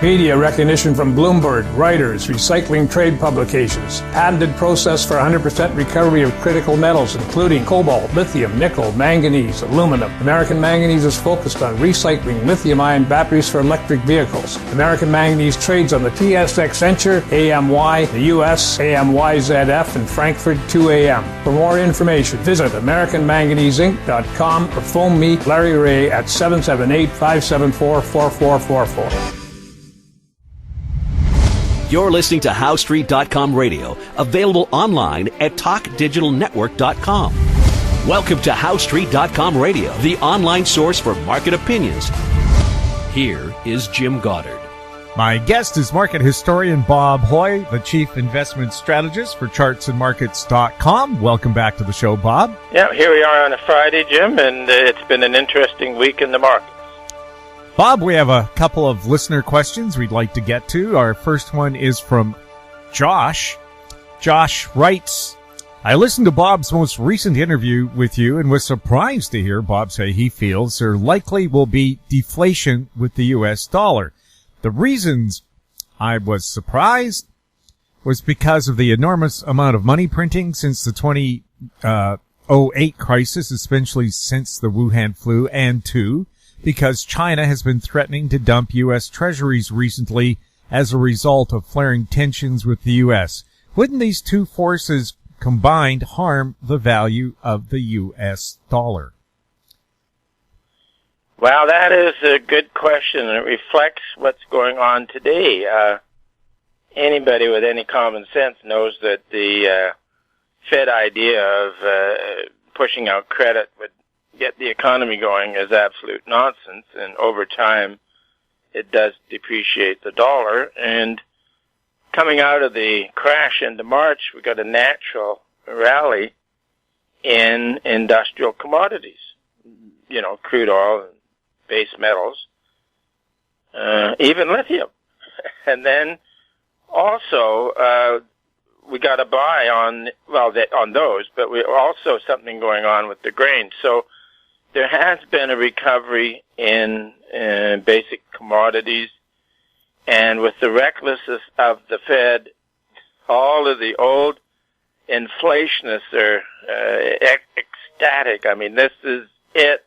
Media recognition from Bloomberg, Reuters, recycling trade publications. Patented process for 100% recovery of critical metals, including cobalt, lithium, nickel, manganese, aluminum. American Manganese is focused on recycling lithium-ion batteries for electric vehicles. American Manganese trades on the TSX Venture, AMY, the US, AMYZF, and Frankfurt 2AM. For more information, visit AmericanManganeseInc.com or phone me, Larry Ray, at 778-574-4444. You're listening to HowStreet.com radio, available online at TalkDigitalNetwork.com. Welcome to HowStreet.com radio, the online source for market opinions. Here is Jim Goddard. My guest is market historian Bob Hoye, the chief investment strategist for ChartsAndMarkets.com. Welcome back to the show, Bob. Yeah, here we are on a Friday, Jim, and it's been an interesting week in the market. Bob, we have a couple of listener questions we'd like to get to. Our first one is from Josh. Josh writes, I listened to Bob's most recent interview with you and was surprised to hear Bob say he feels there likely will be deflation with the U.S. dollar. The reasons I was surprised was because of the enormous amount of money printing since the 2008 crisis, especially since the Wuhan flu, and two, because China has been threatening to dump U.S. treasuries recently as a result of flaring tensions with the U.S. Wouldn't these two forces combined harm the value of the U.S. dollar? Well, that is a good question, and it reflects what's going on today. Anybody with any common sense knows that the Fed idea of pushing out credit would get the economy going is absolute nonsense, and over time it does depreciate the dollar. And coming out of the crash into March, we got a natural rally in industrial commodities, you know, crude oil and base metals, even lithium. And then also we got a buy on, on those, but we also something going on with the grain. So there has been a recovery in basic commodities, and with the recklessness of the Fed, all of the old inflationists are ecstatic. I mean, this is it.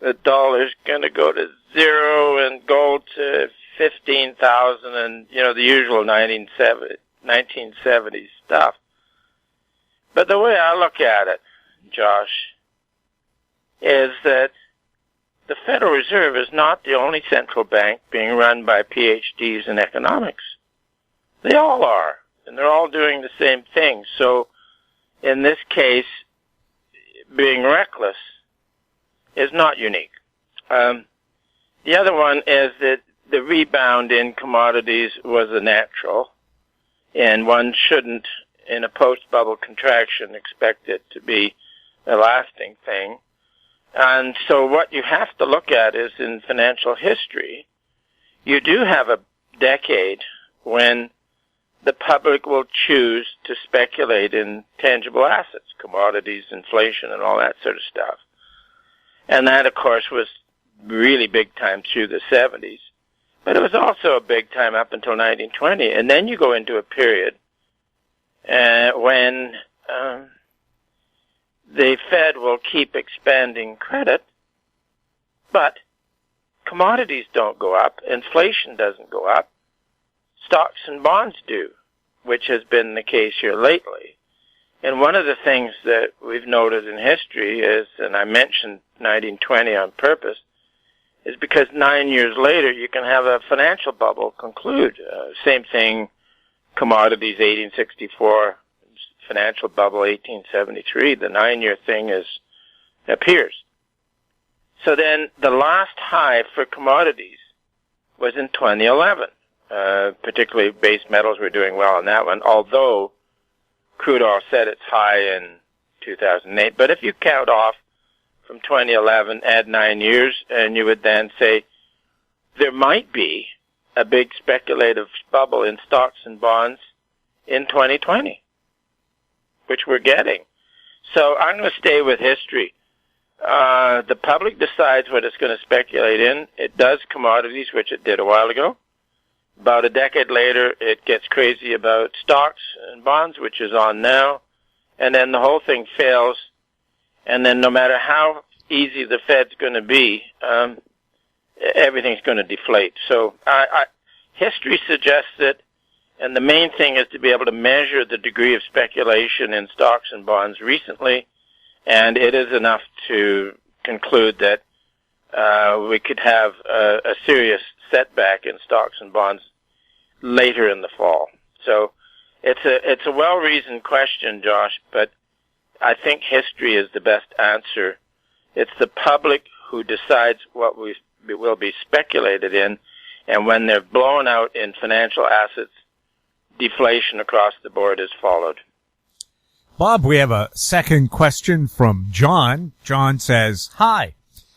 The dollar's going to go to zero and gold to 15,000 and, you know, the usual 1970s stuff. But the way I look at it, Josh, is that the Federal Reserve is not the only central bank being run by PhDs in economics. They all are, and they're all doing the same thing. So in this case, being reckless is not unique. The other one is that the rebound in commodities was a natural, and one shouldn't, in a post-bubble contraction, expect it to be a lasting thing. And so what you have to look at is in financial history, you do have a decade when the public will choose to speculate in tangible assets, commodities, inflation, and all that sort of stuff. And that, of course, was really big time through the 70s. But it was also a big time up until 1920. And then you go into a period when the Fed will keep expanding credit, but commodities don't go up, inflation doesn't go up, stocks and bonds do, which has been the case here lately. And one of the things that we've noted in history is, and I mentioned 1920 on purpose, is because 9 years later you can have a financial bubble conclude. Same thing, commodities 1864, financial bubble 1873, the 9-year thing appears. So then the last high for commodities was in 2011. Particularly base metals were doing well on that one, although crude oil set its high in 2008. But if you count off from 2011, add 9 years, and you would then say there might be a big speculative bubble in stocks and bonds in 2020, which we're getting. So I'm going to stay with history. The public decides what it's going to speculate in. It does commodities, which it did a while ago. About a decade later, it gets crazy about stocks and bonds, which is on now, and then the whole thing fails. And then no matter how easy the Fed's going to be, everything's going to deflate. So history suggests it, and the main thing is to be able to measure the degree of speculation in stocks and bonds recently, and it is enough to conclude that we could have a serious setback in stocks and bonds later in the fall. So it's a well-reasoned question, Josh, but I think history is the best answer. It's the public who decides what will be speculated in, and when they're blown out in financial assets, deflation across the board is followed. Bob, we have a second question from John. John says, "Hi.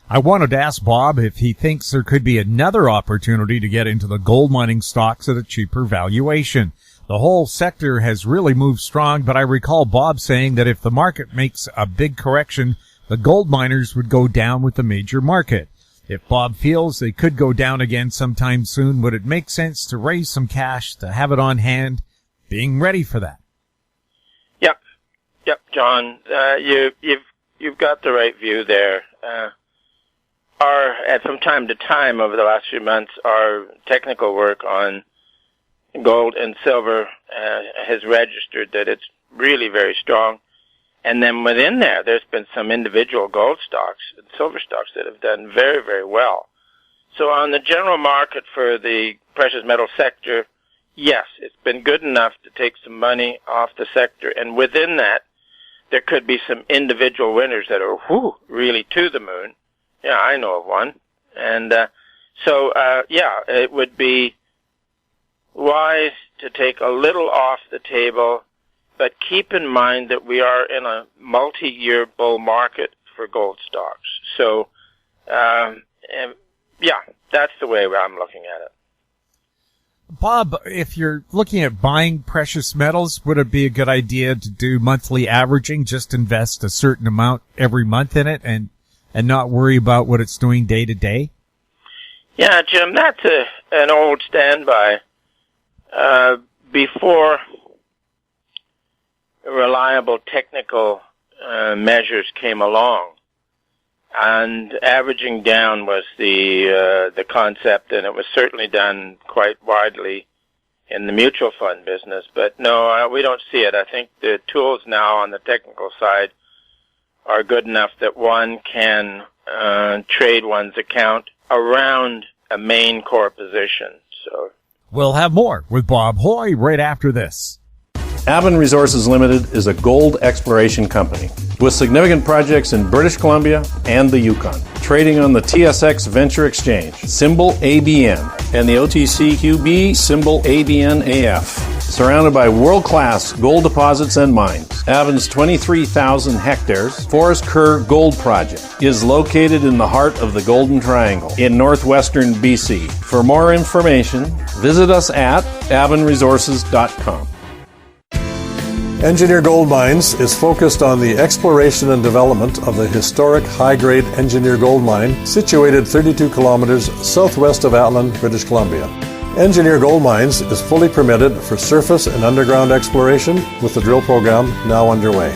I wanted to ask Bob if he thinks there could be another opportunity to get into the gold mining stocks at a cheaper valuation. The whole sector has really moved strong, but I recall Bob saying that if the market makes a big correction, the gold miners would go down with the major market. If Bob feels they could go down again sometime soon, would it make sense to raise some cash to have it on hand, being ready for that?" Yep, John, you've got the right view there. From time to time over the last few months, our technical work on gold and silver has registered that it's really very strong. And then within there's been some individual gold stocks and silver stocks that have done very, very well. So on the general market for the precious metal sector, yes, it's been good enough to take some money off the sector. And within that, there could be some individual winners that are really to the moon. Yeah, I know of one. And it would be wise to take a little off the table, but keep in mind that we are in a multi-year bull market for gold stocks. So, that's the way I'm looking at it. Bob, if you're looking at buying precious metals, would it be a good idea to do monthly averaging, just invest a certain amount every month in it and not worry about what it's doing day to day? Yeah, Jim, that's an old standby. Before reliable technical measures came along, and averaging down was the concept, and it was certainly done quite widely in the mutual fund business. But no, we don't see it. I think the tools now on the technical side are good enough that one can trade one's account around a main core position. So we'll have more with Bob Hoye right after this. Avon Resources Limited is a gold exploration company with significant projects in British Columbia and the Yukon, trading on the TSX Venture Exchange, symbol ABN, and the OTCQB, symbol ABNAF. Surrounded by world-class gold deposits and mines, Avon's 23,000 hectares Forest Kerr Gold Project is located in the heart of the Golden Triangle in northwestern BC. For more information, visit us at avonresources.com. Engineer Gold Mines is focused on the exploration and development of the historic high-grade Engineer Gold Mine situated 32 kilometers southwest of Atlan, British Columbia. Engineer Gold Mines is fully permitted for surface and underground exploration with the drill program now underway.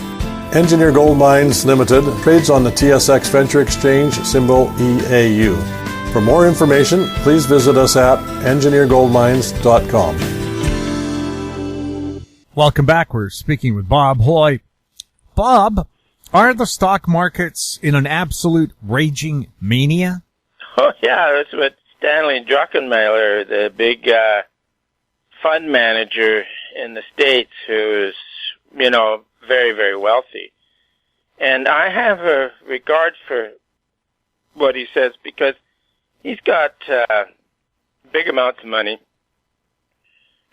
Engineer Gold Mines Limited trades on the TSX Venture Exchange, symbol EAU. For more information, please visit us at engineergoldmines.com. Welcome back. We're speaking with Bob Hoye. Bob, are the stock markets in an absolute raging mania? Oh, yeah, that's what Stanley Druckenmiller, the big fund manager in the States, who is, very, very wealthy. And I have a regard for what he says because he's got big amounts of money,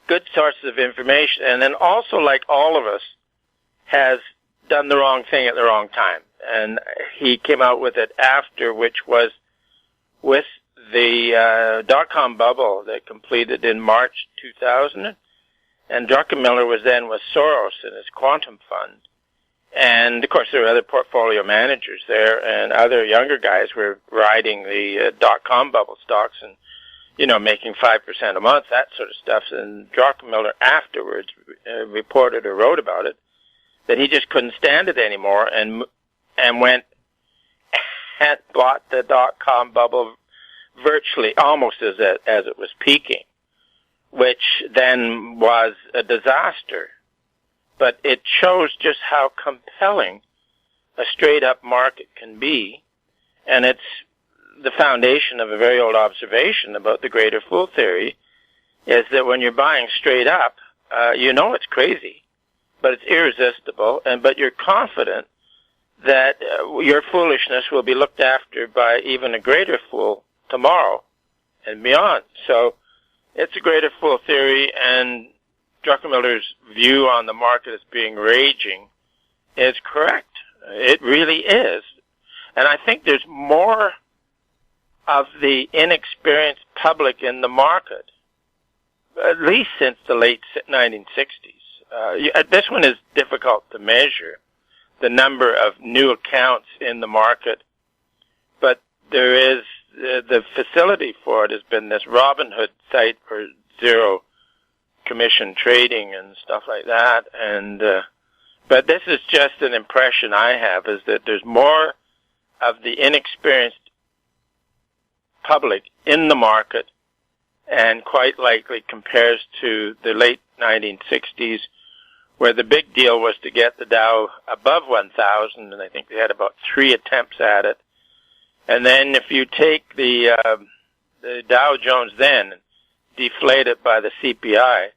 good sources of information, and then also, like all of us, has done the wrong thing at the wrong time. And he came out with it after, which was with the dot-com bubble that completed in March 2000. And Druckenmiller was then with Soros in his quantum fund. And, of course, there were other portfolio managers there, and other younger guys were riding the dot-com bubble stocks and making 5% a month, that sort of stuff. And Druckenmiller afterwards reported or wrote about it, that he just couldn't stand it anymore and went and bought the dot-com bubble virtually almost as it was peaking, which then was a disaster. But it shows just how compelling a straight-up market can be, and it's the foundation of a very old observation about the greater fool theory, is that when you're buying straight up, it's crazy, but it's irresistible, but you're confident that your foolishness will be looked after by even a greater fool tomorrow and beyond. So it's a greater fool theory, and Druckenmiller's view on the market as being raging is correct. It really is. And I think there's more of the inexperienced public in the market, at least since the late 1960s. This one is difficult to measure, the number of new accounts in the market, but there is the facility for it has been this Robinhood site for zero commission trading and stuff like that. And but this is just an impression I have, is that there's more of the inexperienced public in the market, and quite likely compares to the late 1960s, where the big deal was to get the Dow above 1,000, and I think they had about 3 attempts at it. And then if you take the Dow Jones then, deflate it by the CPI,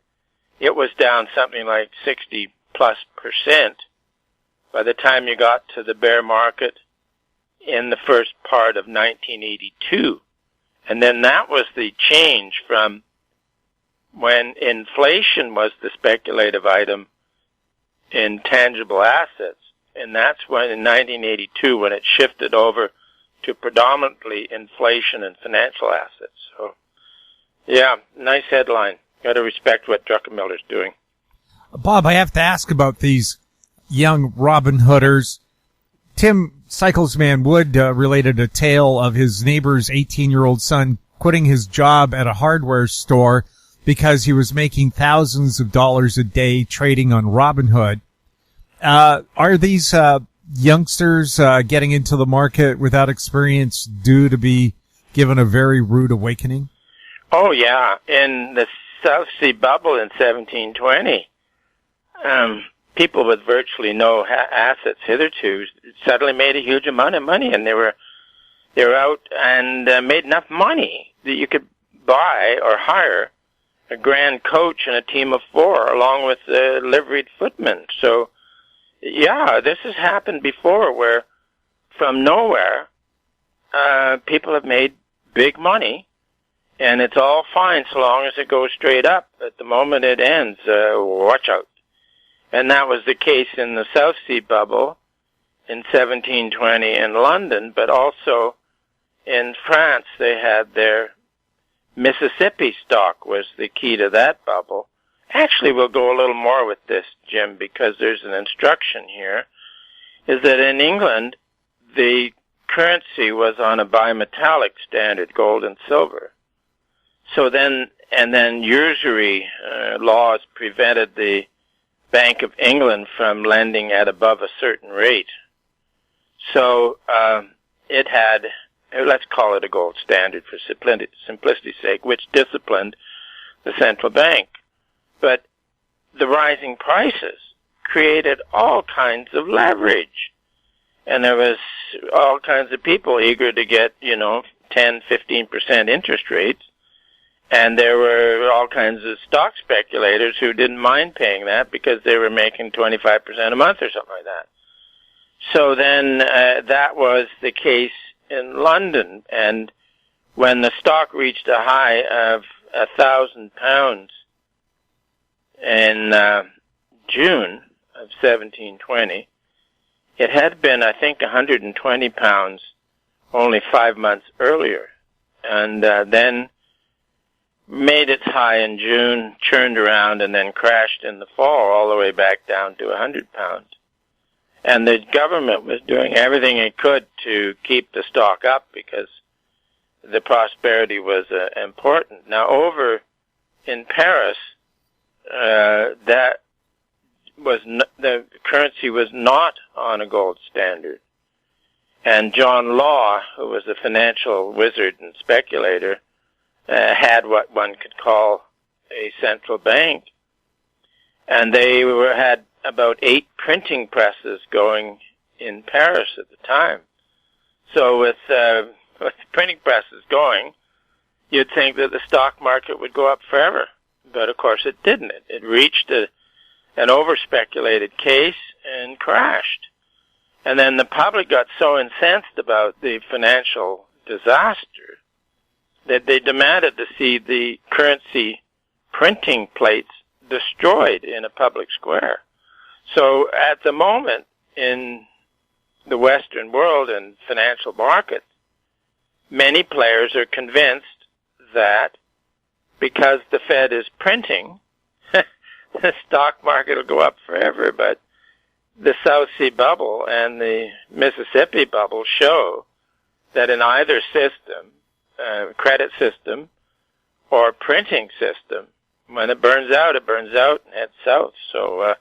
it was down something like 60+% by the time you got to the bear market in the first part of 1982. And then that was the change from when inflation was the speculative item in tangible assets. And that's when, in 1982, when it shifted over to predominantly inflation and financial assets. So, yeah, nice headline. Got to respect what Druckenmiller's doing. Bob, I have to ask about these young Robin Hooders. Tim Cyclesman Wood related a tale of his neighbor's 18-year-old son quitting his job at a hardware store because he was making thousands of dollars a day trading on Robinhood. Are these youngsters getting into the market without experience due to be given a very rude awakening? Oh, yeah. In the South Sea bubble in 1720, people with virtually no assets hitherto suddenly made a huge amount of money, and they were out and made enough money that you could buy or hire a grand coach and a team of 4 along with the liveried footmen. So, yeah, this has happened before, where from nowhere people have made big money, and it's all fine so long as it goes straight up. At the moment it ends, watch out. And that was the case in the South Sea bubble in 1720 in London, but also in France they had their Mississippi stock was the key to that bubble. Actually, we'll go a little more with this, Jim, because there's an instruction here, is that in England the currency was on a bimetallic standard, gold and silver. So then usury laws prevented the Bank of England from lending at above a certain rate. So it had, let's call it a gold standard for simplicity's sake, which disciplined the central bank. But the rising prices created all kinds of leverage. And there was all kinds of people eager to get, 10, 15% interest rates. And there were all kinds of stock speculators who didn't mind paying that because they were making 25% a month or something like that. So then that was the case in London. And when the stock reached a high of £1,000 in June of 1720, it had been, I think, £120 only 5 months earlier. And then made its high in June, churned around, and then crashed in the fall all the way back down to £100. And the government was doing everything it could to keep the stock up because the prosperity was important. Now, over in Paris, that was the currency was not on a gold standard. And John Law, who was a financial wizard and speculator, had what one could call a central bank. And they had about 8 printing presses going in Paris at the time. So with the printing presses going, you'd think that the stock market would go up forever. But of course it didn't. It reached an over-speculated case and crashed. And then the public got so incensed about the financial disaster that they demanded to see the currency printing plates destroyed in a public square. So at the moment in the Western world and financial markets, many players are convinced that because the Fed is printing, the stock market will go up forever. But the South Sea bubble and the Mississippi bubble show that in either system, credit system or printing system, when it burns out and heads south. So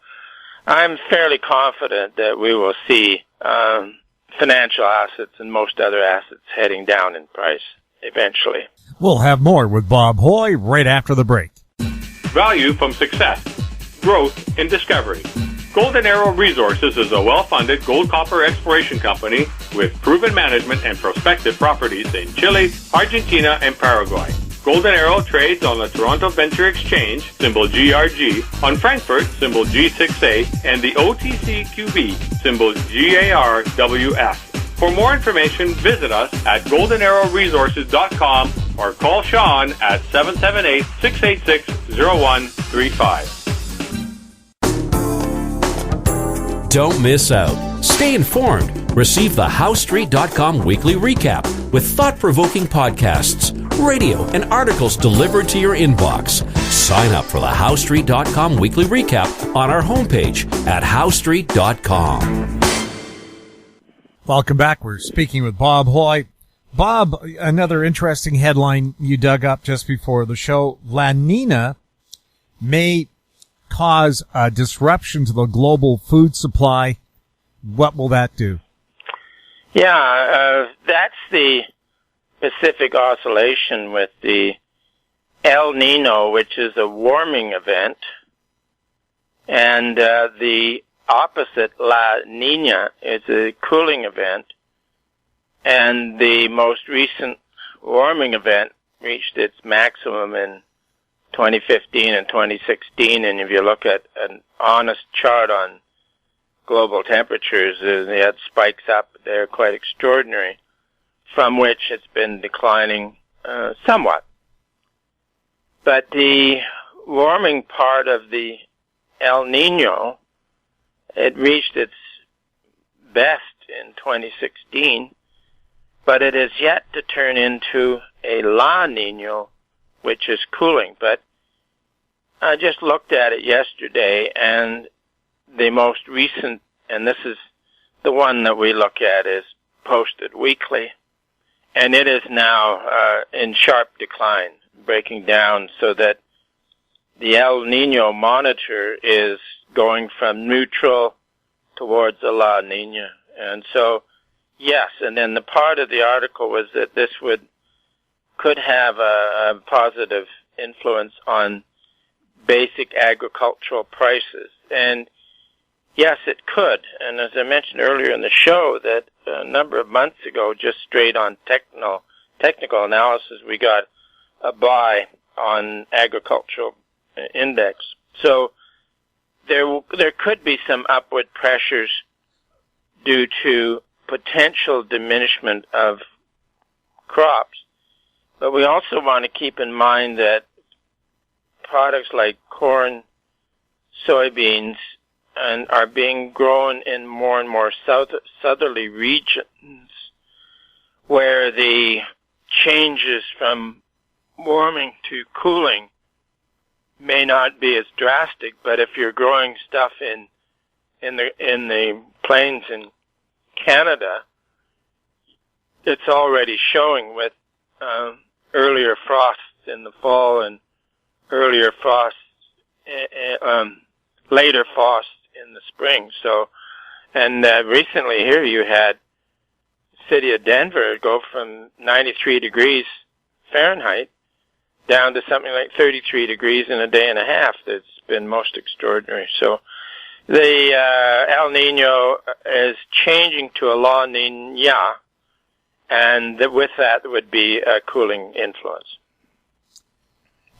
I'm fairly confident that we will see financial assets and most other assets heading down in price eventually. We'll have more with Bob Hoye right after the break. Value from success, growth, and discovery. Golden Arrow Resources is a well-funded gold-copper exploration company with proven management and prospective properties in Chile, Argentina, and Paraguay. Golden Arrow trades on the Toronto Venture Exchange, symbol GRG, on Frankfurt, symbol G6A, and the OTCQB, symbol GARWF. For more information, visit us at goldenarrowresources.com or call Sean at 778-686-0135. Don't miss out. Stay informed. Receive the HowStreet.com weekly recap with thought-provoking podcasts, radio, and articles delivered to your inbox. Sign up for the HowStreet.com weekly recap on our homepage at HowStreet.com. Welcome back. We're speaking with Bob Hoye. Bob, another interesting headline you dug up just before the show. La Nina may cause a disruption to the global food supply. What will that do? Yeah, that's the Pacific Oscillation with the El Nino, which is a warming event, and the opposite, La Nina, is a cooling event, and the most recent warming event reached its maximum in 2015 and 2016, and if you look at an honest chart on global temperatures, they had spikes up. They're quite extraordinary, from which it's been declining somewhat. But the warming part of the El Nino, it reached its best in 2016, but it is yet to turn into a La Nino, which is cooling. But I just looked at it yesterday, and the most recent, and this is the one that we look at, is posted weekly, and it is now in sharp decline, breaking down, so that the El Nino monitor is going from neutral towards a La Nina. And so, yes, and then the part of the article was that this could have a positive influence on basic agricultural prices. And yes, it could. And as I mentioned earlier in the show, that a number of months ago, just straight on technical analysis, we got a buy on agricultural index. So there could be some upward pressures due to potential diminishment of crops. But we also want to keep in mind that products like corn, soybeans, and are being grown in more and more southerly regions where the changes from warming to cooling may not be as drastic, but if you're growing stuff in the plains in Canada, it's already showing with earlier frosts in the fall and earlier frosts, later frosts in the spring. So, and recently here you had the city of Denver go from 93 degrees Fahrenheit down to something like 33 degrees in a day and a half. That's been most extraordinary. So the El Nino is changing to a La Nina, and with that would be a cooling influence.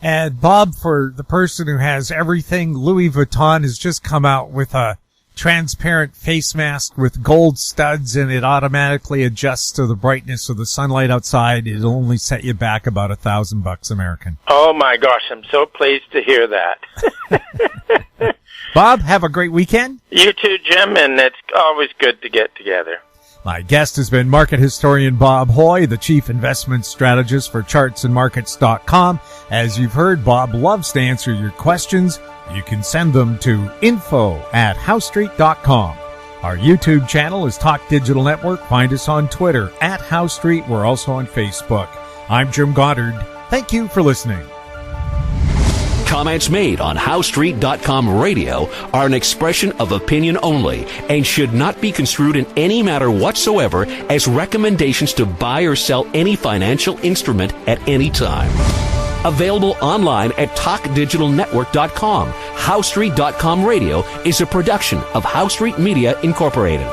And Bob, for the person who has everything, Louis Vuitton has just come out with a transparent face mask with gold studs, and it automatically adjusts to the brightness of the sunlight outside. It'll only set you back about $1,000 American. Oh my gosh, I'm so pleased to hear that. Bob, have a great weekend. You too, Jim, and it's always good to get together. My guest has been market historian Bob Hoye, the chief investment strategist for chartsandmarkets.com. As you've heard, Bob loves to answer your questions. You can send them to info@housestreet.com. Our YouTube channel is Talk Digital Network. Find us on Twitter @HoweStreet. We're also on Facebook. I'm Jim Goddard. Thank you for listening. Comments made on HoweStreet.com radio are an expression of opinion only and should not be construed in any matter whatsoever as recommendations to buy or sell any financial instrument at any time. Available online at TalkDigitalNetwork.com. HoweStreet.com radio is a production of HoweStreet Media Incorporated.